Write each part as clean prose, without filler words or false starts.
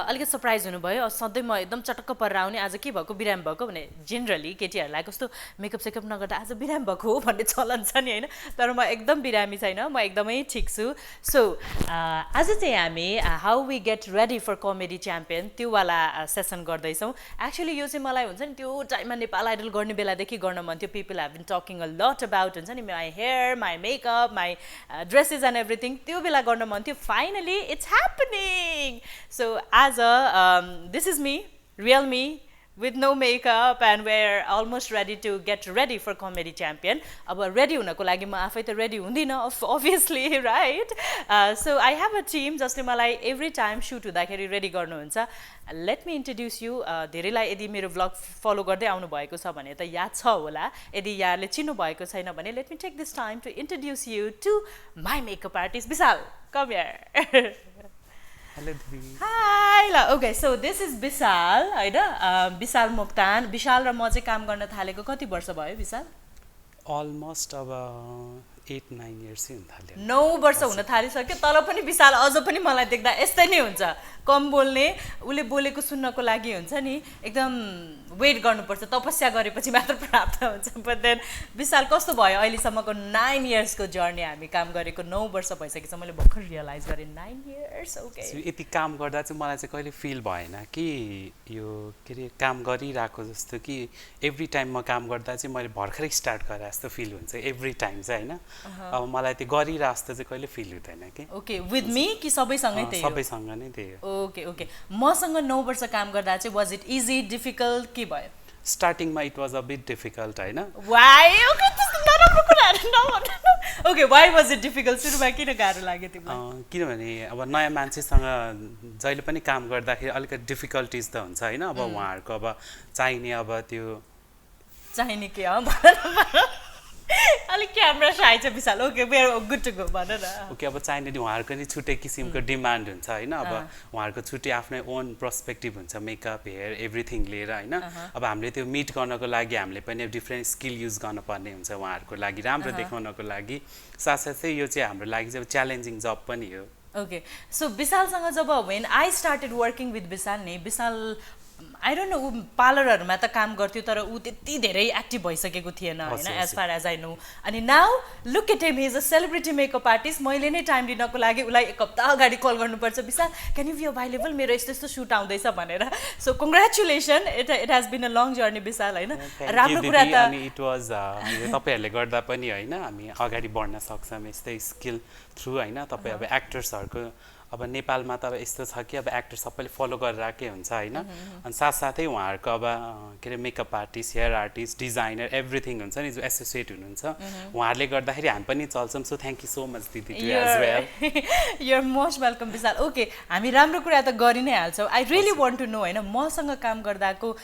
अलिकति सरप्राइज हुनुभयो सधैँ म एकदम चटक्क परेर आउने आज के भएको बिरामी भएको भने जेनरली केटीहरूलाई कस्तो मेकअप सेकअप नगर्दा आज बिरामी भएको हो भन्ने चलन छ नि होइन तर म एकदम बिरामी छैन म एकदमै ठिक छु सो आज चाहिँ हामी how we get ready for comedy champion त्यो वाला सेसन गर्दैछौँ एक्चुअली यो चाहिँ मलाई हुन्छ नि त्यो टाइममा नेपाल आइडल गर्ने बेलादेखि गर्न मन थियो people have been talking a lot about हुन्छ नि my hair my makeup my dresses and everything त्यो बेला गर्न मन थियो फाइनली इट्स ह्यापनिङ सो आज this is me real me with no makeup and we're almost ready to get ready for comedy champion अब ready हुनको लागि म आफै त ready हुँदिन obviously right so I have a team जसले मलाई every time shoot हुँदाखेरि ready गर्नुहुन्छ let me introduce you धेरैलाई यदि मेरो vlog follow गर्दै आउनु भएको छ भने त याद छ होला यदि यहाँले चिन्नु भएको छैन भने let me take this time to introduce you to my makeup artist Bisal come here Hello, Didi. Hi, okay, so this is Bisal, होइन विशाल मोक्तान विशाल र म चाहिँ काम गर्न थालेको कति वर्ष भयो विशाल Almost अब 8-9 years हुन थाल्यो 9 वर्ष हुन थालिसक्यो तर पनि विशाल अझ पनि मलाई देख्दा यस्तै नै हुन्छ कम बोल्ने उसले बोलेको सुन्नको लागि हुन्छ नि एकदम वेट गर्नुपर्छ तपस्या गरेपछि मात्र प्राप्त हुन्छ बट देन विशाल कस्तो भयो अहिलेसम्मको 9 इयर्सको जर्नी हामी काम गरेको 9 वर्ष भइसकेछ मैले भर्खर रियलाइज गरेँ 9 इयर्स ओके यति काम गर्दा चाहिँ मलाई चाहिँ कहिले फिल भएन कि यो के अरे काम गरिरहेको जस्तो कि एभ्री टाइम म काम गर्दा चाहिँ मैले भर्खरै स्टार्ट गरे जस्तो फिल हुन्छ एभ्री टाइम चाहिँ होइन अब मलाई त्यो गरिरहेको जस्तो चाहिँ कहिले फिल हुँदैन कि ओके विथ मी कि सबैसँगै त्यही सबैसँग नै त्यही हो ओके ओके मसँग 9 वर्ष काम गर्दा चाहिँ वाज इट इजी डिफिकल्ट के भयो स्टार्टिङमा it was a bit difficult होइन वाइ ओके त्यस्तो नराम्रो कुराहरू नभन्नु okay why was it difficult सुरुमा किन गाह्रो लाग्यो तिमीलाई किनभने अब नयाँ मान्छेसँग जहिले पनि काम गर्दाखेरि अलिकति डिफिकल्टिज त हुन्छ होइन अब उहाँहरूको अब चाहिने अब त्यो चाहिने के हो अलिक क्यामेरा साइ छ Vishal okay we are good to go भन न ओके अब चाहिने उहाँहरूको नि छुट्टै किसिमको डिमान्ड हुन्छ होइन अब उहाँहरूको छुट्टै आफ्नै ओन पर्सपेक्टिभ हुन्छ मेकअप हेयर एभ्रिथिङ लिएर होइन अब हामीले त्यो मिट गर्नको लागि हामीले पनि डिफ्रेन्ट स्किल युज गर्नुपर्ने हुन्छ उहाँहरूको लागि राम्रो देखाउनको लागि साथसाथै यो चाहिँ हाम्रो लागि चाहिँ च्यालेन्जिङ जब पनि हो ओके सो विशालसँग जब when I started working with Vishal नि विशाल आई डोन्ट नो ऊ पार्लरहरूमा त काम गर्थ्यो तर ऊ त्यति धेरै एक्टिभ भइसकेको थिएन होइन as far as I know अनि now look at him he's a celebrity makeup artist मैले नै टाइम दिनको लागि उसलाई एक हप्ता अगाडि कल गर्नुपर्छ Vishal can you be available मेरो यस्तो यस्तो सुट आउँदैछ भनेर so congratulation it has been a long journey Vishal होइन राम्रो कुरा त इट वाज तपाईँहरूले गर्दा पनि होइन हामी अगाडि बढ्न सक्छौँ यस्तै स्किल थ्रु होइन तपाईँ अब एक्टर्सहरूको अब नेपालमा त अब यस्तो छ कि अब एक्टर सबैले फलो गरिरहेकै हुन्छ होइन अनि साथसाथै उहाँहरूको अब के अरे makeup artist hair artist designer everything हुन्छ नि जो एसोसिएट हुनुहुन्छ उहाँहरूले गर्दाखेरि हामी पनि चल्छौँ so thank you so much दिदी too as well you're most welcome Vishal okay हामी राम्रो कुरा त गरि नै हाल्छौँ I really want to know होइन मसँग काम गर्दाको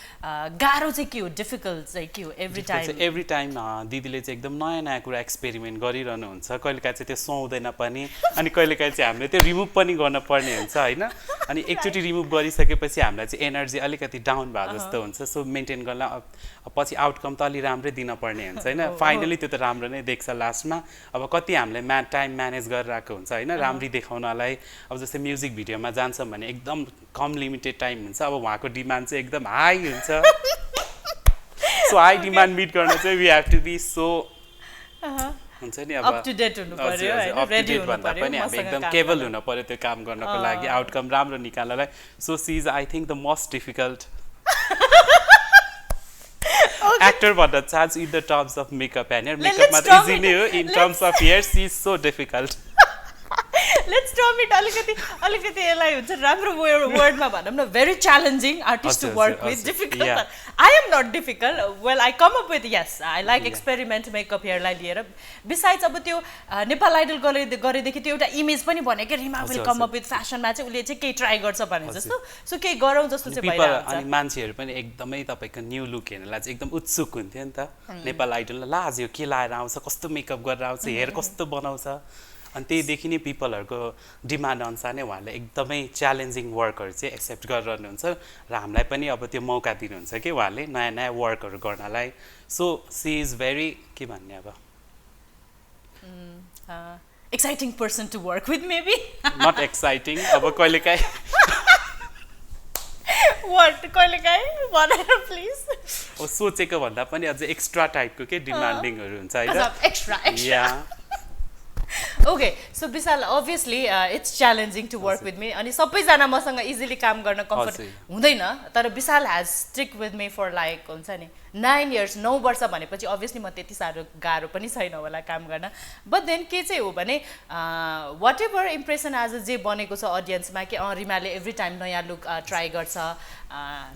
गाह्रो चाहिँ के हो डिफिकल्ट चाहिँ के हो एभ्री टाइम दिदीले चाहिँ एकदम नयाँ नयाँ कुरा एक्सपेरिमेन्ट गरिरहनुहुन्छ कहिलेकाहीँ चाहिँ त्यो सुहाउँदैन पनि अनि कहिलेकाहीँ चाहिँ हामीले त्यो रिमुभ पनि गर्न पर्ने हुन्छ होइन अनि एकचोटि रिमुभ गरिसकेपछि हामीलाई चाहिँ एनर्जी अलिकति डाउन भएको जस्तो हुन्छ सो मेन्टेन गर्न पछि आउटकम त अलि राम्रै दिन पर्ने हुन्छ होइन फाइनली त्यो त राम्रो नै देख्छ लास्टमा अब कति हामीले टाइम म्यानेज गरिरहेको हुन्छ होइन राम्ररी देखाउनलाई अब जस्तै म्युजिक भिडियोमा जान्छौँ भने एकदम कम लिमिटेड टाइम हुन्छ अब उहाँको डिमान्ड चाहिँ एकदम हाई हुन्छ सो हाई डिमान्ड मिट गर्न चाहिँ we have to be so हुन्छ नि अब अप टु डेट हुनु पर्यो हैन रेडी हुनु पर्यो पनि हामी एकदम केबल हुनु पर्यो त्यो काम गर्नको लागि आउटकम राम्रो निकाल्नलाई so she is I think the most difficult actor भन्दा charge in the terms of makeup and hair मेकअपमा त इजी नै हो in terms of hair she is so difficult let's term it अलिकति यसलाई हुन्छ राम्रो वर्डमा भनौँ न very challenging artist to work with difficult I am not difficult well I come up with yes I like experiment makeup हेयरलाई लिएर besides अब त्यो नेपाल आइडल गरेदेखि त्यो एउटा इमेज पनि भने कि Rima will come up with फेसनमा चाहिँ उसले चाहिँ केही ट्राई गर्छ भने जस्तो सो केही गरौँ जस्तो चाहिँ भइरहेको अनि मान्छेहरू पनि एकदमै तपाईँको न्यू लुक हेर्नलाई चाहिँ एकदम उत्सुक हुन्थ्यो नि त नेपाल आइडलमा ला आज यो के लाएर आउँछ कस्तो मेकअप गरेर आउँछ हेयर कस्तो बनाउँछ अनि त्यहीदेखि नै पिपलहरूको डिमान्ड अनुसार नै उहाँहरूले एकदमै च्यालेन्जिङ वर्कहरू चाहिँ एक्सेप्ट गरिरहनुहुन्छ र हामीलाई पनि अब त्यो मौका दिनुहुन्छ कि उहाँले नयाँ नयाँ वर्कहरू गर्नलाई सो सी इज भेरी के भन्ने अब exciting person to work with maybe not exciting अब कहिलेकाहीँ वाट कहिलेकाहीँ भनेर प्लिज अब सोचेको भन्दा पनि अझै एक्स्ट्रा टाइपको के डिमान्डिङहरू हुन्छ होइन एक्स्ट्रा या okay so Vishal obviously it's challenging to work with me अनि सबैजना मसँग इजिली काम गर्न कम्फर्ट हुँदैन तर Vishal has stick with me for like हुन्छ नि 9 इयर्स 9 वर्ष भनेपछि अभियसली म त्यति साह्रो गाह्रो पनि छैन होला काम गर्न बट देन के चाहिँ हो भने वाट एभर इम्प्रेसन आज जे बनेको छ अडियन्समा कि रिमाले एभ्री टाइम नयाँ लुक ट्राई गर्छ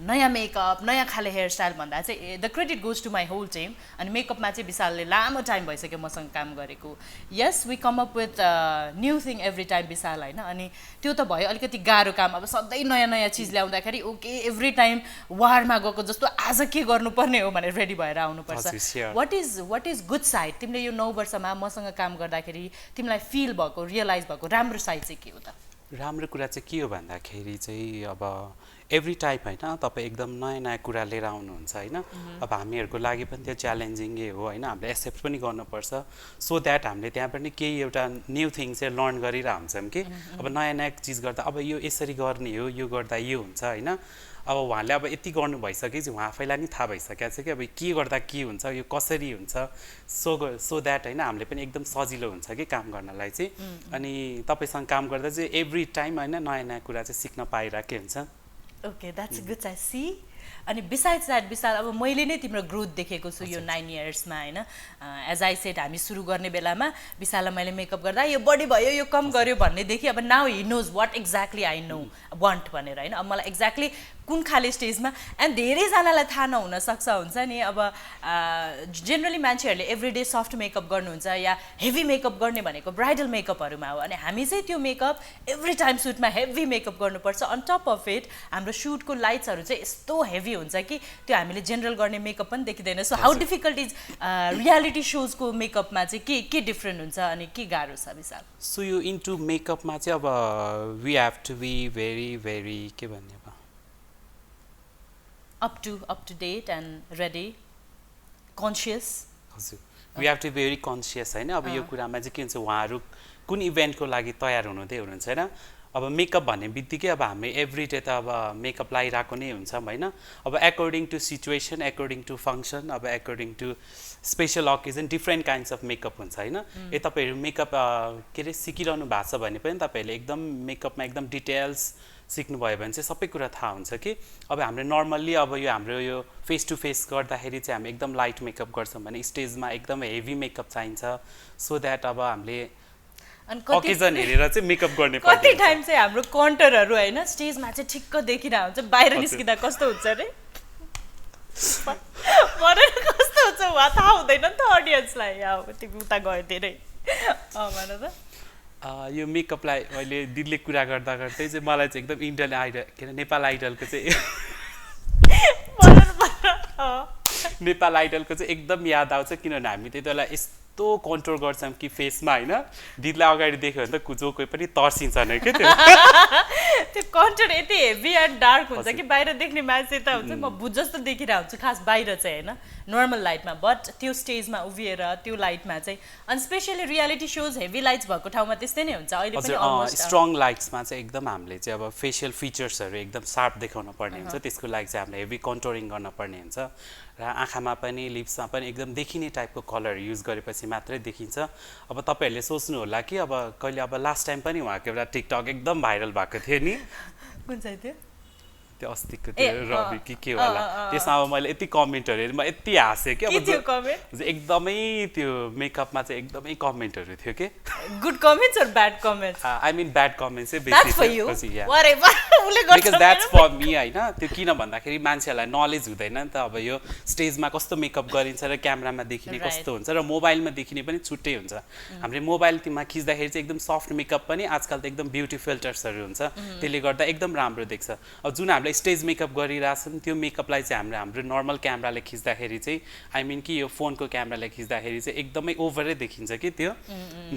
नयाँ मेकअप नयाँ खाले हेयरस्टाइल भन्दा चाहिँ the credit goes to my whole team अनि मेकअपमा चाहिँ विशालले लामो टाइम भइसक्यो मसँग काम गरेको yes we come up with new thing every time Vishal होइन अनि त्यो त भयो अलिकति गाह्रो काम अब सधैँ नयाँ नयाँ चिज ल्याउँदाखेरि ओके एभ्री टाइम वारमा गएको जस्तो आज के गर्नुपर्ने हो भनेर रेडी भएर आउनुपर्छ वाट इज गुड साइड तिमीले यो 9 वर्षमा मसँग काम गर्दाखेरि तिमीलाई फिल भएको रियलाइज भएको राम्रो साइड चाहिँ के हो त राम्रो कुरा चाहिँ के हो भन्दाखेरि चाहिँ अब एभ्री टाइम होइन तपाईँ एकदम नयाँ नयाँ कुरा लिएर आउनुहुन्छ होइन अब हामीहरूको लागि पनि त्यो च्यालेन्जिङै हो होइन हामीले एक्सेप्ट पनि गर्नुपर्छ सो द्याट हामीले त्यहाँ पनि केही एउटा न्यू थिङ चाहिँ लर्न गरिरहेको हुन्छौँ कि अब नयाँ नयाँ चिज गर्दा अब यो यसरी गर्ने हो यो गर्दा यो हुन्छ होइन अब उहाँले अब यति गर्नु भइसकेपछि उहाँ आफैलाई नि थाहा भइसकेको छ कि अब के गर्दा के हुन्छ यो कसरी हुन्छ सो द्याट होइन हामीले पनि एकदम सजिलो हुन्छ कि काम गर्नलाई चाहिँ अनि तपाईँसँग काम गर्दा चाहिँ एभ्री टाइम होइन नयाँ नयाँ कुरा चाहिँ सिक्न पाइरहेकै हुन्छ okay that's good side see अनि बिसाइड्स द्याट विशाल अब मैले नै तिम्रो ग्रोथ देखेको छु यो 9 इयर्समा होइन एज आई सेड हामी सुरु गर्ने बेलामा विशाललाई मैले मेकअप गर्दा यो बढी भयो यो कम गर्यो भन्नेदेखि अब now he knows what exactly I know want भनेर होइन अब मलाई एक्ज्याक्टली कुन खाले स्टेजमा एन्ड धेरैजनालाई थाहा नहुन सक्छ हुन्छ नि अब जेनरली मान्छेहरूले एभ्रिडे सफ्ट मेकअप गर्नुहुन्छ या हेभी मेकअप गर्ने भनेको ब्राइडल मेकअपहरूमा हो अनि हामी चाहिँ त्यो मेकअप एभ्री टाइम सुटमा हेभी मेकअप गर्नुपर्छ अन टप अफ इट हाम्रो सुटको लाइट्सहरू चाहिँ यस्तो हेभी हुन्छ कि त्यो हामीले जेनरल गर्ने मेकअप पनि देखिँदैन so how difficult is reality सोजको मेकअपमा चाहिँ के डिफ्रेन्ट हुन्छ अनि के गाह्रो छ विशाल सो यो इन्टु मेकअपमा चाहिँ अब we have to be very के भन्ने अब up to date and ready conscious हजुर we have to be very conscious होइन अब यो कुरामा चाहिँ के हुन्छ उहाँहरू कुन इभेन्टको लागि तयार हुनुहुँदै हुनुहुन्छ होइन अब मेकअप भन्ने बित्तिकै अब हामी एभ्री डे त अब मेकअप लगाइरहेको नै हुन्छौँ होइन अब according to situation according to function अब according to special occasion different kinds of makeup हुन्छ होइन तपाईँहरू मेकअप के अरे सिकिरहनु भएको छ भने पनि तपाईँहरूले एकदम मेकअपमा एकदम डिटेल्स सिक्नुभयो भने चाहिँ सबै कुरा थाहा हुन्छ कि अब हामीले नर्मल्ली अब यो हाम्रो यो फेस टु फेस गर्दाखेरि चाहिँ हामी एकदम लाइट मेकअप गर्छौँ भने स्टेजमा एकदम हेभी मेकअप चाहिन्छ सो द्याट अब हामीले अकेजन हेरेर चाहिँ मेकअप गर्ने कति टाइम चाहिँ हाम्रो कन्टरहरू होइन स्टेजमा चाहिँ ठिक्क देखिरहेको हुन्छ बाहिर निस्किँदा कस्तो हुन्छ अरे कस्तो हुन्छ उहाँ थाहा हुँदैन नि त अडियन्सलाई अब तिमी उता गयो धेरै भन त यो मेकअपलाई अहिले दिदीले कुरा गर्दा गर्दै चाहिँ मलाई चाहिँ एकदम इन्डियन आइडल के अरे नेपाल आइडलको चाहिँ नेपाल आइडलको चाहिँ एकदम याद आउँछ किनभने हामी त्यति बेला यस्तो कन्ट्रोल गर्छौँ कि फेसमा होइन दिदीलाई अगाडि देख्यो भने त जो कोही पनि तर्सिन्छ नै के त्यो कन्ट्रोल यति हेभी एन्ड डार्क हुन्छ कि बाहिर देख्ने मान्छे त हुन्छ म बुझ जस्तो देखिरहेको हुन्छु खास बाहिर चाहिँ होइन नर्मल लाइटमा बट त्यो स्टेजमा उभिएर त्यो लाइटमा चाहिँ अनि स्पेसली रियालिटी सोज हेभी लाइट्स भएको ठाउँमा त्यस्तै नै हुन्छ अहिले पनि स्ट्रङ लाइट्समा चाहिँ एकदम हामीले चाहिँ अब फेसियल फिचर्सहरू एकदम सार्प देखाउन पर्ने हुन्छ त्यसको लागि चाहिँ हामीले हेभी कन्ट्रोलिङ गर्न पर्ने हुन्छ र आँखामा पनि लिप्समा पनि एकदम देखिने टाइपको कलर युज गरेपछि मात्रै देखिन्छ अब तपाईँहरूले सोच्नु होला कि अब कहिले अब लास्ट टाइम पनि उहाँको एउटा टिकटक एकदम भाइरल भएको थियो नि कुन चाहिँ थियो त्यो अस्तिको त्यो रवि के होला त्यसमा अब मैले यति कमेन्टहरू हेरेँ म यति हाँसेँ कि अब एकदमै त्यो मेकअपमा चाहिँ एकदमै कमेन्टहरू थियो कि गुड कमेन्ट्स और bad comments I mean bad comments चाहिँ बेसी बिकज द्याट्स फर मी होइन त्यो किन भन्दाखेरि मान्छेहरूलाई नलेज हुँदैन नि त अब यो स्टेजमा कस्तो मेकअप गरिन्छ र क्यामेरामा देखिने कस्तो हुन्छ र मोबाइलमा देखिने पनि छुट्टै हुन्छ हामीले मोबाइलमा खिच्दाखेरि चाहिँ एकदम सफ्ट मेकअप पनि आजकल त एकदम ब्युटी फिल्टर्सहरू हुन्छ त्यसले गर्दा एकदम राम्रो देख्छ अब जुन हामीले स्टेज मेकअप गरिरहेछौँ त्यो मेकअपलाई चाहिँ हाम्रो नर्मल क्यामेराले खिच्दाखेरि चाहिँ आई मिन कि यो फोनको क्यामेराले खिच्दाखेरि चाहिँ एकदमै ओभरै देखिन्छ कि त्यो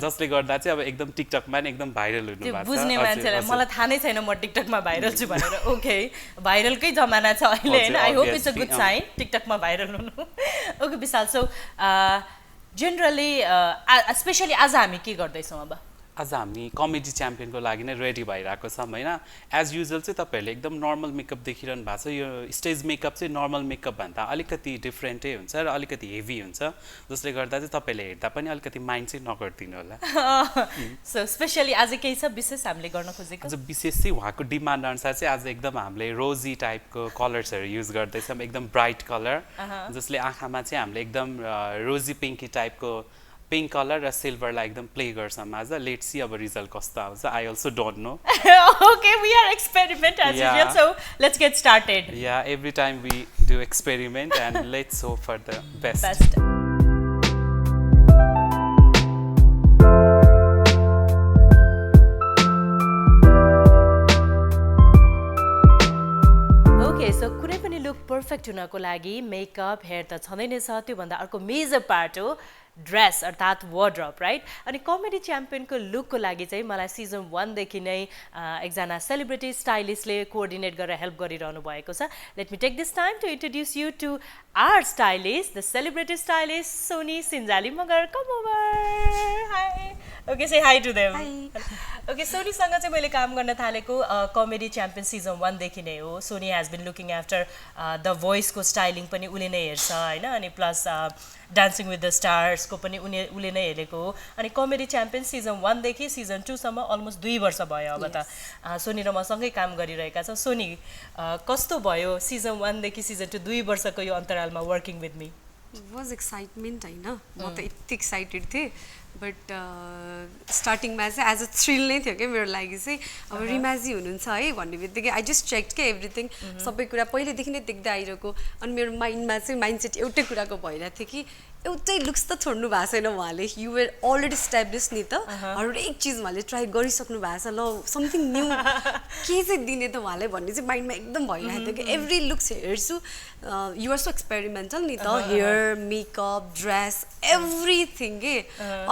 जसले गर्दा चाहिँ अब एकदम टिकटकमा नि एकदम भाइरल हुनु भएको छ बुझ्ने मान्छेलाई मलाई थाहा नै छैन म टिकटकमा भाइरल छु भनेर ओके भाइरलकै जमाना छ अहिले होइन I hope it's a good sign टिकटकमा भाइरल हुनु okay Vishal so generally specially आज हामी के गर्दैछौँ अब आज हामी कमेडी च्याम्पियनको लागि नै रेडी भइरहेको छौँ होइन एज युजल चाहिँ तपाईँहरूले एकदम नर्मल मेकअप देखिरहनु भएको छ यो स्टेज मेकअप चाहिँ नर्मल मेकअप भन्दा अलिकति डिफ्रेन्टै हुन्छ र अलिकति हेभी हुन्छ जसले गर्दा चाहिँ तपाईँहरूले हेर्दा पनि अलिकति माइन्ड चाहिँ नगरिदिनु होला सो स्पेसली आज केही छ विशेष हामीले गर्न खोजेको आज विशेष चाहिँ उहाँको डिमान्ड अनुसार चाहिँ आज एकदम हामीले रोजी टाइपको कलर्सहरू युज गर्दैछौँ एकदम ब्राइट कलर जसले आँखामा चाहिँ हामीले एकदम रोजी पिङ्की टाइपको पिङ्क कलर र सिल्भरलाई एकदम प्ले गर्छौँ आज लेट्स सी अब रिजल्ट कस्तो आउँछ I also don't know Okay, we are experiment as Yeah. usual, so let's get started. या every time we do experiment and let's hope for the best Best. Okay, so कुनै पनि look perfect हुनको लागि makeup hair त छँदै नै छ त्योभन्दा अर्को मेजर पार्ट हो ड्रेस अर्थात् वार्ड्रोब राइट अनि कमेडी च्याम्पियनको लुकको लागि चाहिँ मलाई सिजन 1 देखि नै एकजना सेलिब्रिटी स्टाइलिस्टले कोअर्डिनेट गरेर हेल्प गरिरहनु भएको छ let me take this time to introduce you to our stylist the celebrity stylist Soni Sinjali Magar come over hi okay say hi to them okay सोनीसँग चाहिँ मैले काम गर्न थालेको कमेडी च्याम्पियन सिजन 1 देखि नै हो Soni has been looking after the भोइसको स्टाइलिङ पनि उसले नै हेर्छ होइन अनि प्लस डान्सिङ विथ द स्टार्सको पनि उसले नै हेरेको हो अनि कमेडी च्याम्पियन सिजन 1 देखि सिजन 2 सम्म अलमोस्ट 2 वर्ष भयो अब त सोनी र म सँगै काम गरिरहेका छौँ सोनी कस्तो भयो सिजन 1 देखि सिजन 2 वर्षको यो अन्तरालमा working with me was excitement होइन म त यति एक्साइटेड थिएँ बट स्टार्टिङमा चाहिँ एज अ थ्रिल नै थियो क्या मेरो लागि चाहिँ अब रिमाजी हुनुहुन्छ है भन्ने बित्तिकै आई जस्ट चेक क्या एभ्रिथिङ सबै कुरा पहिलेदेखि नै देख्दै आइरहेको अनि मेरो माइन्डमा चाहिँ माइन्डसेट एउटै कुराको भइरहेको थियो कि एउटै लुक्स त छोड्नु भएको छैन उहाँले युआर अलरेडी स्ट्याब्लिस नि त हरेक चिज उहाँले ट्राई गरिसक्नु भएको छ ल समथिङ न्यू के चाहिँ दिने त उहाँलाई भन्ने चाहिँ माइन्डमा एकदम भइरहेको थियो कि एभ्री लुक्स हेर्छु युआर सो एक्सपेरिमेन्टल नि त हेयर मेकअप ड्रेस एभ्रिथिङ के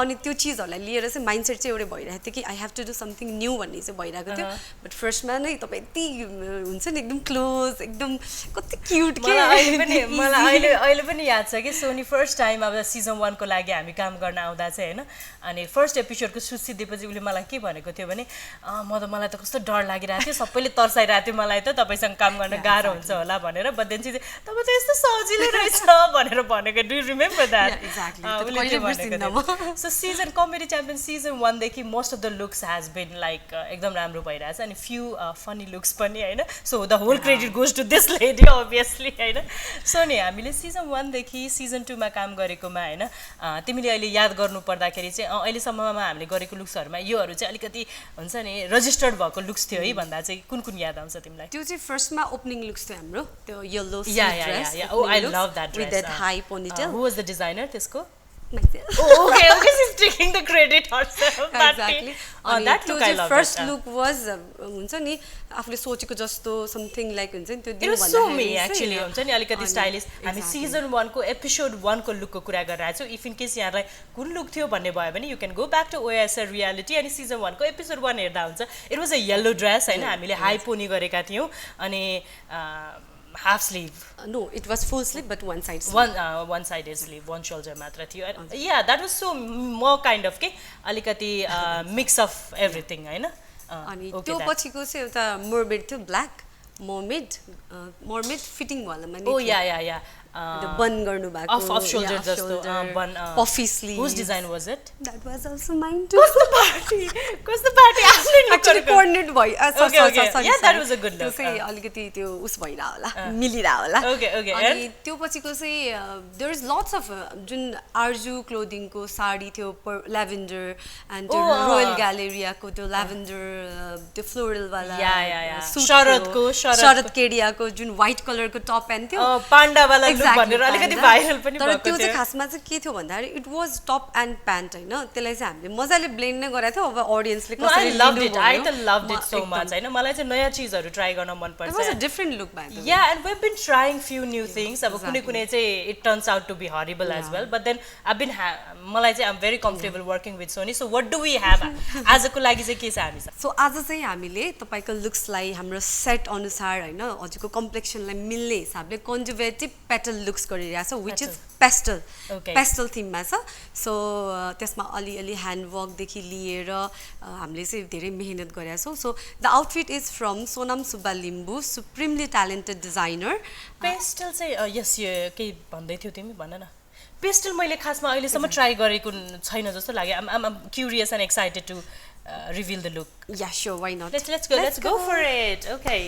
अनि त्यो चिजहरूलाई लिएर चाहिँ माइन्डसेट चाहिँ एउटै भइरहेको थियो कि I have to do something new भन्ने चाहिँ भइरहेको थियो बट फर्स्टमा नै तपाईँ यति हुन्छ नि एकदम क्लोज एकदम कति क्युट के मलाई अहिले पनि याद छ कि सोनी फर्स्ट टाइम अब सिजन 1 को लागि हामी काम गर्न आउँदा चाहिँ होइन अनि फर्स्ट एपिसोडको सुसिदिएपछि उसले मलाई के भनेको थियो भने मलाई त कस्तो डर लागिरहेको थियो सबैले तर्साइरहेको थियो मलाई त तपाईँसँग काम गर्न गाह्रो हुन्छ होला भनेर बट देन चाहिँ तपाईँ त यस्तो सजिलो रहेछ भनेर भनेको do you remember that so season comedy champion season 1 देखि most of the looks has been like एकदम राम्रो भइरहेछ अनि फ्यु फनी लुक्स पनि होइन so the whole credit goes to this lady obviously होइन सो नि हामीले सिजन 1 देखि सिजन 2 मा काम गरेकोमा होइन तिमीले अहिले याद गर्नु पर्दाखेरि चाहिँ अहिलेसम्ममा हामीले गरेको लुक्सहरूमा योहरू चाहिँ अलिकति हुन्छ नि रजिस्टर्ड भएको लुक्स थियो है भन्दा चाहिँ कुन कुन याद आउँछ तिमीलाई त्यो चाहिँ फर्स्टमा ओपनिङ लुक्स थियो हाम्रो त्यो yellow dress oh I love that dress with that high ponytail who was the designer त्यसको myself. Okay, she's taking the credit herself. Exactly. That look I love. First look was हुन्छ नि आफूले सोचेको जस्तो something like हुन्छ नि त्यो दिनु भन्दा It was so me actually हुन्छ नि अलिकति स्टाइलिश हामी सिजन 1 को एपिसोड 1 को लुकको कुरा गरिरहेछौँ इफ इन केस यहाँलाई कुन लुक थियो भन्ने भयो भने you can go back to OSR reality अनि सिजन 1 को एपिसोड 1 हेर्दा हुन्छ it was a yellow dress हैन हामीले हाई पोनी गरेका थियौँ अनि half sleeve no it was full sleeve but one side sleeve one side is sleeve one shoulder matra thiyo yeah that was so more kind of ke alikati mix of everything haina ani त्यो पछिको चाहिँ एउटा mermaid थियो black mermaid fitting वाला माने oh yeah the bun garnu bhako off shoulder jasto bun puffy sleeve whose design was it that was also mine too cause the party actually coordinate bhai sorry yeah that was a good look त्यो चाहिँ अलिकति त्यो उस भइरा होला मिलिरा होला okay अनि त्यो पछिको चाहिँ there is lots of जुन आर्जु क्लोथिङ को साडी थियो lavender and त्यो रोयल ग्यालेरिया को त्यो lavender त्यो फ्लोरल वाला शरद केडिया को जुन व्हाइट कलर को टप पेन्ट थियो पाण्डा वाला भनेर अलिकति भाइरल पनि भएको थियो तर त्यो चाहिँ खासमा चाहिँ के थियो भन्दाखेरि it was top and pant हैन त्यसलाई चाहिँ हामीले मजाले ब्लेन्ड नै गराएको थियो अब ऑडियन्सले कसरी I loved it I loved it so much हैन मलाई चाहिँ नयाँ चीजहरु ट्राई गर्न मन It पर्छ was a different look by the way. Yeah, and we've been trying few new things. अब कुनै कुनै चाहिँ it turns out to be horrible as well. But then I've been मलाई चाहिँ I'm very comfortable working with Sony. So what do we have? आजको लागि चाहिँ के छ हामीसँग? सो आज चाहिँ हामीले तपाईको लुक्सलाई हाम्रो सेट अनुसार हैन हजुरको कम्प्लेक्सनलाई मिल्ने हिसाबले कन्जर्भेटिभ पेटल लुक्स गरिरहेको छ which is pastel Okay. Pastel थीममा छ सो त्यसमा अलिअलि ह्यान्डवर्कदेखि लिएर हामीले चाहिँ धेरै मेहनत गरेका छौँ so the outfit is from Sonam Subba Limbu supremely talented designer pastel चाहिँ यस यो के भन्दै थियौ तिमी भन न पेस्टल मैले खासमा अहिलेसम्म ट्राई गरेको छैन जस्तो लाग्यो I'm curious and excited to reveal the look. Yeah sure why not Let's go for it. Okay.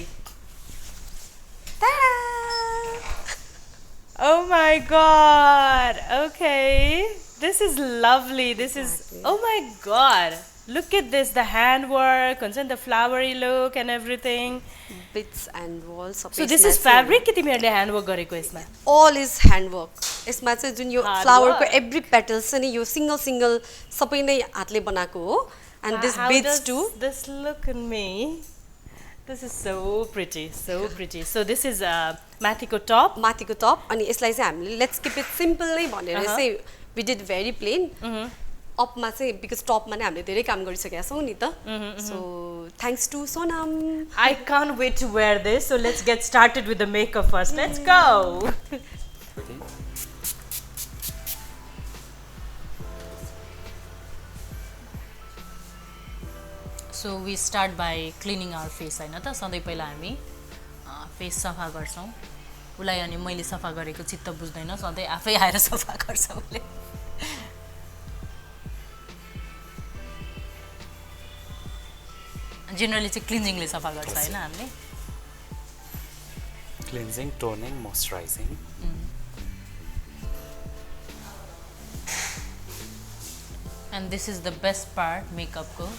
Oh my god. Okay. This is lovely. This is oh my god. Look at this, the handwork, and the flowery look and everything. Bits and walls So this is fabric कि तिमीहरूले handwork गरेको यसमा? all is handwork यसमा चाहिँ जुन यो Hard फ्लावरको work. Every petals छ नि यो सिंगल सबै नै हातले बनाएको हो and this How bits does to this look on me? This is so pretty, so pretty. So this is माथिको top. माथिको टप अनि यसलाई चाहिँ हामीले लेट्स किप इट सिम्पल नै भनेर चाहिँ वी डिड भेरी प्लेन अपमा चाहिँ बिकज टपमा नै हामीले धेरै काम गरिसकेका छौँ नि त so thanks to Sonam I can't wait to wear this. So let's get started with the makeup first. Let's go. So we start by cleaning our face हैन त सधैँ पहिला हामी फेस सफा गर्छौँ उसलाई अनि मैले सफा गरेको चित्त बुझ्दैन सधैँ आफै आएर सफा गर्छ उसले जेनरली चाहिँ क्लिन्जिङले सफा गर्छ हैन हामीले cleansing toning moisturising and this is the best part makeup ko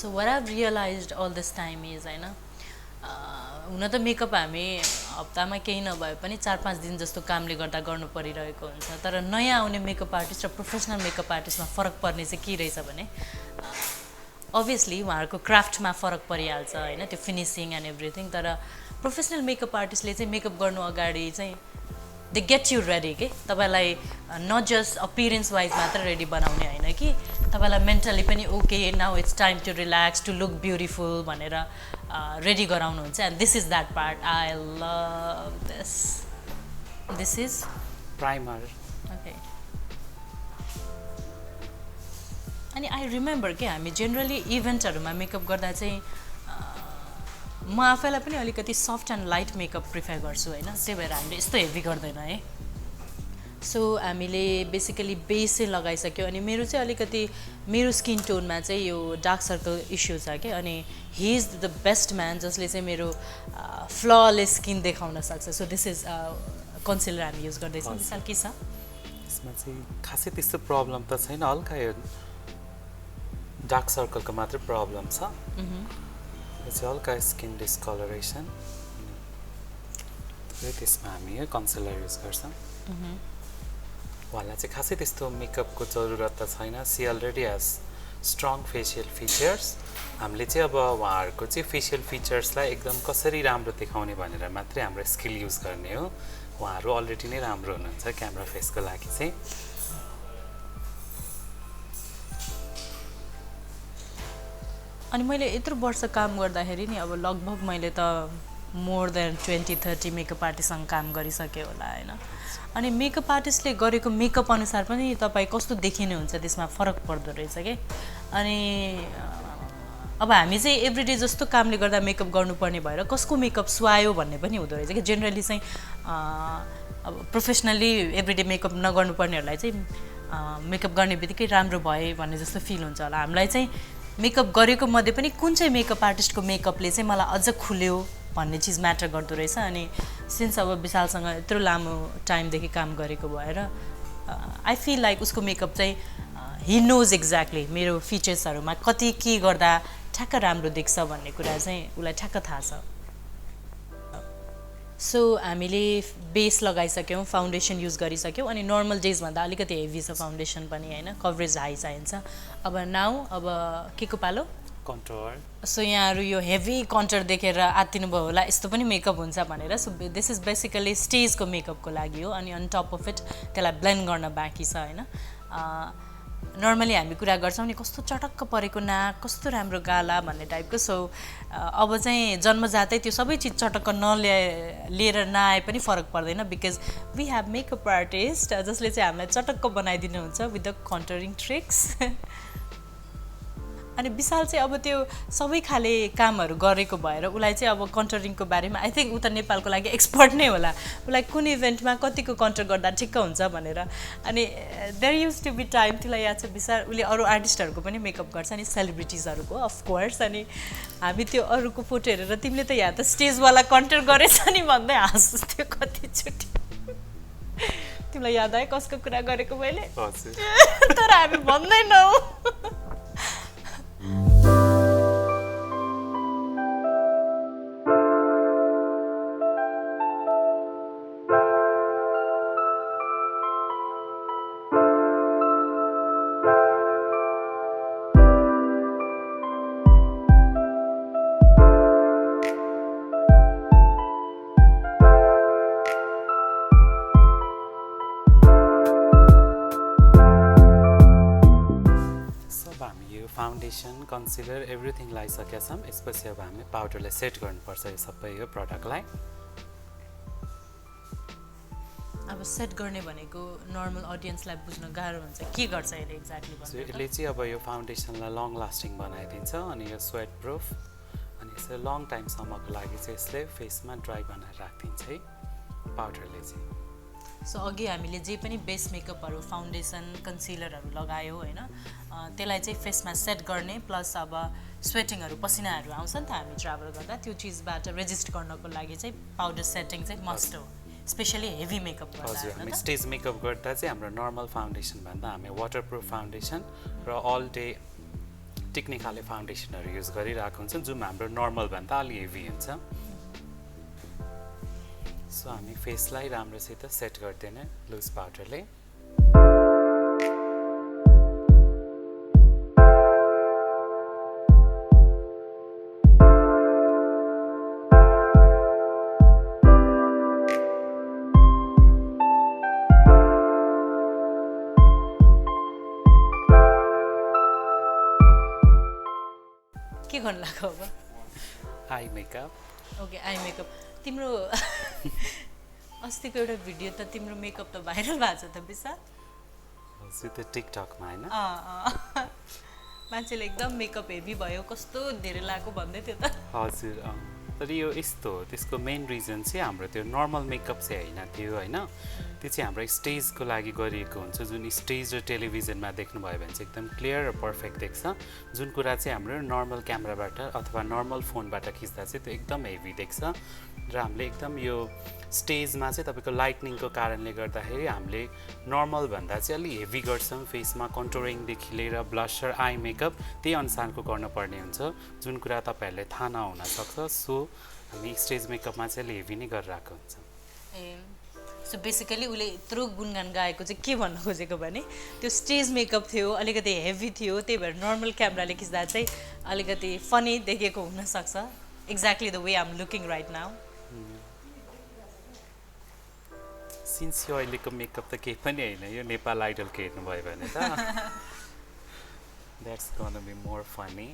So what I've realized all this time is हैन हुन त मेकअप हामी हप्तामा केही नभए पनि 4-5 दिन जस्तो कामले गर्दा गर्नु परिरहेको हुन्छ तर नयाँ आउने मेकअप आर्टिस्ट र प्रोफेसनल मेकअप आर्टिस्टमा फरक पर्ने चाहिँ के रहेछ भने अभियसली उहाँहरूको क्राफ्टमा फरक परिहाल्छ हैन त्यो फिनिसिङ एन्ड एभ्रिथिङ तर प्रोफेसनल मेकअप आर्टिस्टले चाहिँ मेकअप गर्नु अगाडि चाहिँ दे गेट यु रेडी के तपाईलाई नट जस्ट अपियरेन्स वाइज मात्र रेडी बनाउने हैन कि तपाईलाई मेन्टली पनि okay now it's time to relax to look beautiful भनेर रेडी गराउनुहुन्छ and this is that part I love this is primer okay अनि आई रिमेम्बर के हामी जेनरली इभेन्टहरूमा मेकअप गर्दा चाहिँ म आफैलाई पनि अलिकति soft and light makeup prefer गर्छु हैन त्यही भएर हामीले यस्तो हेभी गर्दैन है सो हामीले बेसिकली बेस चाहिँ लगाइसक्यो अनि मेरो चाहिँ अलिकति मेरो स्किन टोनमा चाहिँ यो डार्क सर्कल इस्यु छ के अनि he is the best man जसले चाहिँ मेरो फ्ललेस स्किन देखाउन सक्छ सो दिस इज कन्सिलर हामी युज गर्दैछौँ विशाल के छ यसमा चाहिँ खासै त्यस्तो प्रब्लम त छैन हल्का यो डार्क सर्कलको मात्रै प्रब्लम छ यो चाहिँ हल्का स्किन डिस्कलरेसन त्यसमा हामी यो कन्सिलर युज गर्छौँ उहाँलाई चाहिँ खासै त्यस्तो मेकअपको जरुरत त छैन she already has strong facial features हामीले चाहिँ अब उहाँहरूको चाहिँ फेसियल फिचर्सलाई एकदम कसरी राम्रो देखाउने भनेर मात्रै हाम्रो स्किल युज गर्ने हो उहाँहरू अलरेडी नै राम्रो हुनुहुन्छ क्यामेरा फेसको लागि चाहिँ अनि मैले यत्रो वर्ष काम गर्दाखेरि नि अब लगभग मैले त मोर देन 20-30 मेकअप आर्टिस्टसँग काम गरिसकेँ होला हैन अनि मेकअप आर्टिस्टले गरेको मेकअप अनुसार पनि तपाईँ कस्तो देखिने हुन्छ त्यसमा फरक पर्दो रहेछ के अनि अब हामी चाहिँ एभ्रीडे जस्तो कामले गर्दा मेकअप गर्नुपर्ने भएर कसको मेकअप सुहायो भन्ने पनि हुँदो रहेछ कि जेनरली चाहिँ अब प्रोफेसनली एभ्रीडे मेकअप नगर्नुपर्नेहरूलाई चाहिँ मेकअप गर्ने बित्तिकै राम्रो भए भन्ने जस्तो फिल हुन्छ होला हामीलाई चाहिँ मेकअप गरेको मध्ये पनि कुन चाहिँ मेकअप आर्टिस्टको मेकअपले चाहिँ मलाई अझ खुल्यो भन्ने चिज म्याटर गर्दो रहेछ अनि सिन्स अब विशालसँग यत्रो लामो टाइमदेखि काम गरेको भएर आई फिल लाइक उसको मेकअप चाहिँ हि नोज एक्ज्याक्टली मेरो फिचर्सहरूमा कति के गर्दा ठ्याक्क राम्रो देख्छ भन्ने कुरा चाहिँ उसलाई ठ्याक्क थाहा छ। सो हामीले बेस लगाइसक्यौँ, फाउन्डेसन युज गरिसक्यौँ, अनि नर्मल डेजभन्दा अलिकति हेभी छ फाउन्डेसन पनि होइन, कभरेज हाई चाहिन्छ। अब नाउ अब के को पालो? कन्टोर। सो यहाँहरू यो हेभी कन्टर देखेर आत्तिनु भयो होला यस्तो पनि मेकअप हुन्छ भनेर। सो दिस इज बेसिकली स्टेजको मेकअपको लागि हो, अनि अन टप अफ इट त्यसलाई ब्लेन्ड गर्न बाँकी छ होइन। नर्मली हामी कुरा गर्छौँ नि कस्तो चटक्क परेको नाक, कस्तो राम्रो गाला भन्ने टाइपको। सो अब चाहिँ जन्मजातै त्यो सबै चिज चटक्क लिएर नआए पनि फरक पर्दैन, because we have makeup artist जसले चाहिँ हामीलाई चटक्क बनाइदिनुहुन्छ विथ द कन्टरिङ ट्रिक्स। अनि विशाल चाहिँ अब त्यो सबै खाले कामहरू गरेको भएर उसलाई चाहिँ अब कन्टरिङको बारेमा आई थिङ्क ऊ त नेपालको लागि एक्सपर्ट नै होला। उसलाई कुन इभेन्टमा कतिको कन्टर गर्दा ठिक्क हुन्छ भनेर। अनि there used to be time, त्यसलाई याद छ विशाल उसले अरू आर्टिस्टहरूको पनि मेकअप गर्छ नि, सेलिब्रिटिजहरूको अफकोर्स। अनि हामी त्यो अरूको फोटो हेरेर तिमीले त यहाँ त स्टेजवाला कन्टर गरेछ नि भन्दै हाँस्थ्यो कतिचोटि। तिमीलाई याद आयो कसको कुरा गरेको मैले? तर हामी भन्दैनौँ। फाउन्डेसन, कन्सिलर एभ्रिथिङ लगाइसकेका छौँ। यसपछि अब हामी पाउडरलाई सेट गर्नुपर्छ यो सबै यो प्रडक्टलाई। अब सेट गर्ने भनेको नर्मल अडियन्सलाई बुझ्न गाह्रो हुन्छ, के गर्छ यसले एक्ज्याक्टली भन्नु? यसले चाहिँ अब यो फाउन्डेसनलाई लङ लास्टिङ बनाइदिन्छ, अनि यो स्वेट प्रुफ, अनि यसले लङ टाइमसम्मको लागि चाहिँ यसले फेसमा ड्राई बनाएर राखिदिन्छ है पाउडरले चाहिँ। सो अघि हामीले जे पनि बेस मेकअपहरू फाउन्डेसन कन्सिलरहरू लगायो होइन, त्यसलाई चाहिँ फेसमा सेट गर्ने प्लस अब स्वेटिङहरू पसिनाहरू आउँछ नि त हामी ट्राभल गर्दा, त्यो चिजबाट रेजिस्ट गर्नको लागि चाहिँ पाउडर सेटिङ चाहिँ मस्ट हो, स्पेसली हेभी मेकअप गर्दा। हजुर, हामी स्टेज मेकअप गर्दा चाहिँ हाम्रो नर्मल फाउन्डेसन भन्दा हामी वाटरप्रुफ फाउन्डेसन र अल डे टिक्ने खाले फाउन्डेसनहरू युज गरिरहेको हुन्छ, जुन हाम्रो नर्मल भन्दा अलि हेभी हुन्छ। सो हामी फेसलाई राम्रोसित सेट गर्दैन लुज पाउडरले। के गर्नु लाग्यो अब? Eye makeup. Okay, eye makeup. तिम्रो अस्तिको एउटा भिडियो त तिम्रो मेकअप त भाइरल भएको छ त विशाल? हजुर, त्यो टिकटकमा होइन? मान्छेले एकदम मेकअप हेभी भयो, कस्तो धेरै लाग्यो भन्दै थियो त। हजुर, तर यो यस्तो हो, त्यसको मेन रिजन चाहिँ हाम्रो त्यो नर्मल मेकअप चाहिँ होइन त्यो होइन, त्यो चाहिँ हाम्रो स्टेजको लागि गरिएको हुन्छ, जुन स्टेज र टेलिभिजनमा देख्नुभयो भने चाहिँ एकदम क्लियर र पर्फेक्ट देख्छ, जुन कुरा चाहिँ हाम्रो नर्मल क्यामेराबाट अथवा नर्मल फोनबाट खिच्दा चाहिँ त्यो एकदम हेभी देख्छ। र हामीले एकदम यो स्टेजमा चाहिँ तपाईँको लाइटनिङको कारणले गर्दाखेरि हामीले नर्मल भन्दा चाहिँ अलि हेभी गर्छौँ, फेसमा कन्टोरिङदेखि लिएर ब्लसर आई मेकअप त्यही अनुसारको गर्नुपर्ने हुन्छ, जुन कुरा तपाईँहरूले थाहा नहुनसक्छ। सो हामी स्टेज मेकअपमा चाहिँ अलि हेभी नै गरिरहेको हुन्छ। सो बेसिकली उसले यत्रो गुणगान गाएको चाहिँ के भन्न खोजेको भने त्यो स्टेज मेकअप थियो, अलिकति हेभी थियो, त्यही भएर नर्मल क्यामेराले खिच्दा चाहिँ अलिकति फनी देखेको हुनसक्छ। Exactly the way I am looking right now. Since यो अहिलेको मेकअप त केही पनि होइन, यो नेपाल आइडलको हेर्नुभयो भने त that's gonna be more funny.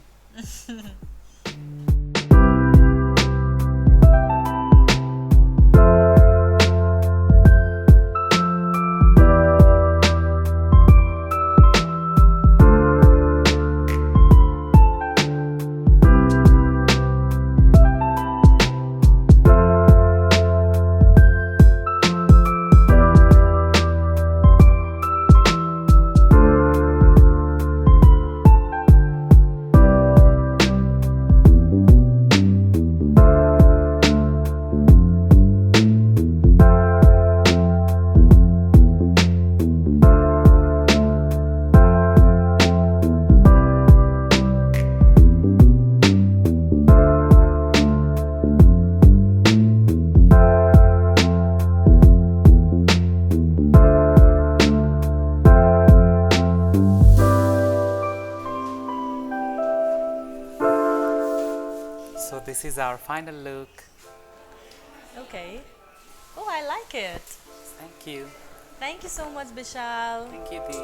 this is our final look. Okay. Oh, I like it. Thank you. Thank you so much, Vishal. Thank you, Dee.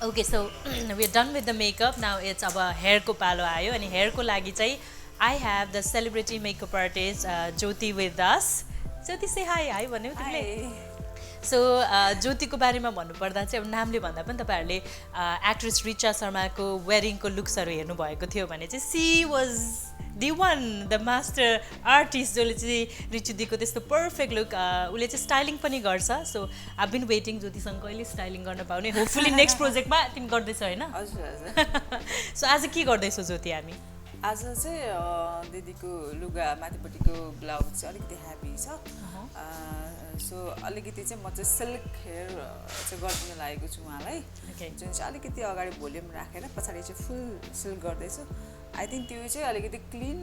Okay, so we're done with the makeup. Now it's our hair ko palo ayo. And hair ko lagi chai, I have the celebrity makeup artist Jyoti with us. Jyoti, say hi. Hi भन्यौ तिमीले. So ज्योतिको बारेमा भन्नुपर्दा चाहिँ अब नामले भन्दा पनि तपाईँहरूले actress Richa शर्माको वेडिङको लुक्सहरू हेर्नुभएको थियो भने चाहिँ she was the one the master artist जसले चाहिँ रिचुदीको त्यस्तो पर्फेक्ट लुक उसले चाहिँ स्टाइलिङ पनि गर्छ. सो आई बिन वेटिङ ज्योतिसँग कहिले स्टाइलिङ गर्न पाउने. होपफुली नेक्स्ट प्रोजेक्टमा तिमी गर्दैछौ होइन? हजुर हजुर. सो आज के गर्दैछौ ज्योति हामी? आज चाहिँ दिदीको लुगा माथिपट्टिको ब्लाउज चाहिँ अलिकति हेभी छ. सो अलिकति चाहिँ म चाहिँ सिल्क हेयर चाहिँ गरिदिन लागेको छु उहाँलाई. जुन चाहिँ अलिकति अगाडि भोल्युम राखेर पछाडि चाहिँ फुल सिल्क गर्दैछु. आई थिङ्क त्यो चाहिँ अलिकति क्लिन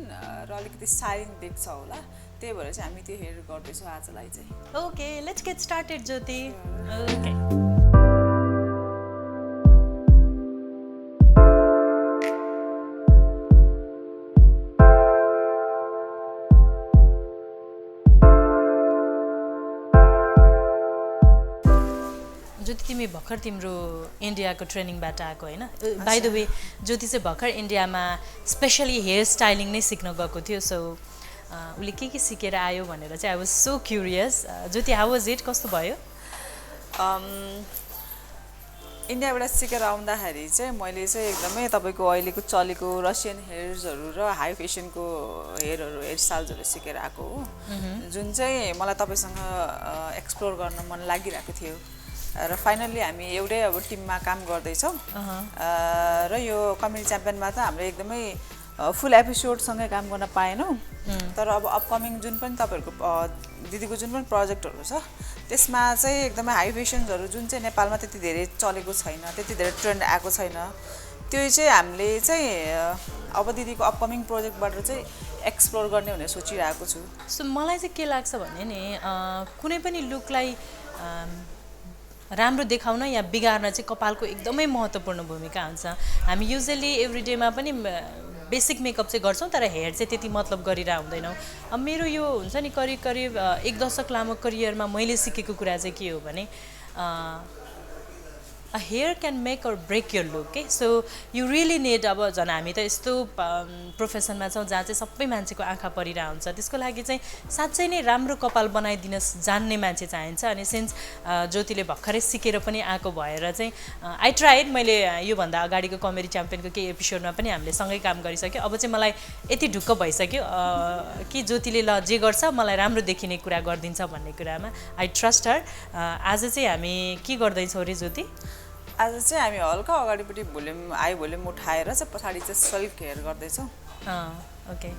र अलिकति स्टाइलिङ देख्छ होला. त्यही भएर चाहिँ हामी त्यो हेयर गर्दैछौँ आजलाई चाहिँ. Okay, let's get started Jyoti. Okay. Jyoti तिमी भर्खर तिम्रो इन्डियाको ट्रेनिङबाट आएको होइन? बाई द वे ज्योति चाहिँ भर्खर इन्डियामा स्पेसली हेयर स्टाइलिङ नै सिक्न गएको थियो. सो उसले के सिकेर आयो भनेर चाहिँ I was so curious. Jyoti, how was it? कस्तो भयो? इन्डियाबाट सिकेर आउँदाखेरि चाहिँ मैले चाहिँ एकदमै तपाईँको अहिलेको चलेको रसियन हेयर्सहरू र हाई फेसनको हेयर स्टाइल्सहरू सिकेर आएको हो. जुन चाहिँ मलाई तपाईँसँग एक्सप्लोर गर्न मन लागिरहेको थियो र फाइनल्ली हामी एउटै अब टिममा काम गर्दैछौँ. र यो कमेडी च्याम्पियनमा त हाम्रो एकदमै फुल एपिसोडसँगै काम गर्न पाएनौँ. तर अब अपकमिङ जुन पनि तपाईँहरूको दिदीको जुन पनि प्रोजेक्टहरू छ त्यसमा चाहिँ एकदमै हाई फेसन्सहरू जुन चाहिँ नेपालमा त्यति धेरै चलेको छैन, त्यति धेरै ट्रेन्ड आएको छैन, त्यो चाहिँ हामीले चाहिँ अब दिदीको अपकमिङ प्रोजेक्टबाट चाहिँ एक्सप्लोर गर्ने भनेर सोचिरहेको छु. सो मलाई चाहिँ के लाग्छ भने नि कुनै पनि लुकलाई राम्रो देखाउन या बिगार्न चाहिँ कपालको एकदमै महत्त्वपूर्ण भूमिका हुन्छ. हामी युजली एभ्रिडेमा पनि बेसिक मेकअप चाहिँ गर्छौँ तर हेयर चाहिँ त्यति मतलब गरेर हुँदैनौँ. अब मेरो यो हुन्छ नि करिब 1 दशक लामो करियरमा मैले सिकेको कुरा चाहिँ के हो भने a hair can make or break your look. Okay? So you really need अब झन् हामी त यस्तो प्रोफेसनमा छौँ जहाँ चाहिँ सबै मान्छेको आँखा परिरहेको हुन्छ. त्यसको लागि चाहिँ साँच्चै नै राम्रो कपाल बनाइदिन जान्ने मान्छे चाहिन्छ. अनि सिन्स ज्योतिले भर्खरै सिकेर पनि आएको भएर चाहिँ आई ट्राइड. मैले योभन्दा अगाडिको कमेडी च्याम्पियनको केही एपिसोडमा पनि हामीले सँगै काम गरिसक्यो. अब चाहिँ मलाई यति ढुक्क भइसक्यो कि ज्योतिले ल जे गर्छ मलाई राम्रो देखिने कुरा गरिदिन्छ भन्ने कुरामा आई ट्रस्ट हर. आज चाहिँ हामी के गर्दैछौँ रे ज्योति? आज चाहिँ हामी हल्का अगाडिपट्टि हाई भोल्युम उठाएर चाहिँ पछाडि चाहिँ सिल्क हेयर गर्दैछौँ. ओके.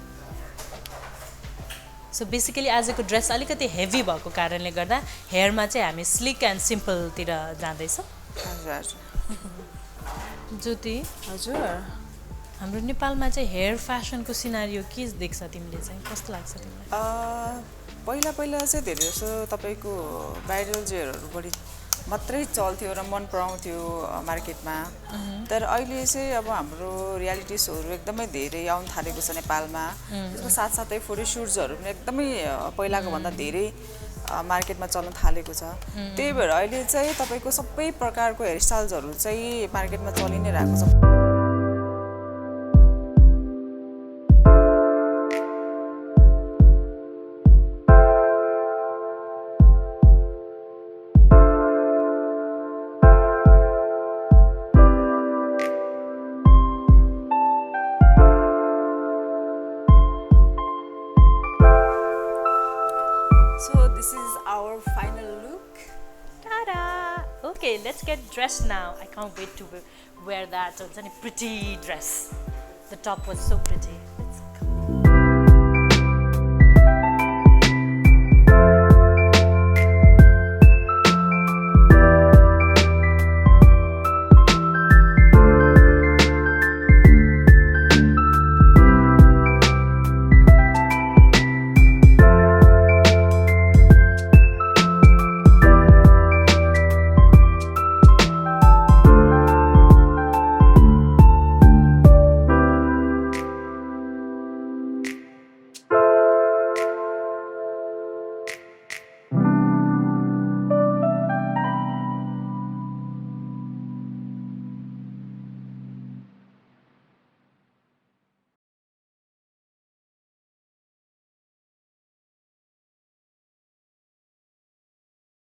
सो बेसिकली आजको ड्रेस अलिकति हेभी भएको कारणले गर्दा हेयरमा चाहिँ हामी स्लिक एन्ड सिम्पलतिर जाँदैछौँ. हजुर ज्योति, हजुर हाम्रो नेपालमा चाहिँ हेयर फेसनको सिनारियो के देख्छ तिमीले चाहिँ? कस्तो लाग्छ तिमीलाई? पहिला चाहिँ धेरै जसो तपाईँको ब्राइडल हेयरहरू बढी मात्रै चल्थ्यो र मन पराउँथ्यो मार्केटमा. तर अहिले चाहिँ अब हाम्रो रियालिटी सोहरू एकदमै धेरै आउन थालेको छ नेपालमा. त्यसको साथसाथै फोटोसुट्सहरू पनि एकदमै पहिलाको भन्दा धेरै मार्केटमा चल्न थालेको छ. त्यही भएर अहिले चाहिँ तपाईँको सबै प्रकारको हेयरस्टाइल्सहरू चाहिँ मार्केटमा चलि नै रहेको छ. So this is our final look. Ta-da! Okay, let's get dressed now. I can't wait to wear that pretty dress. The top was so pretty.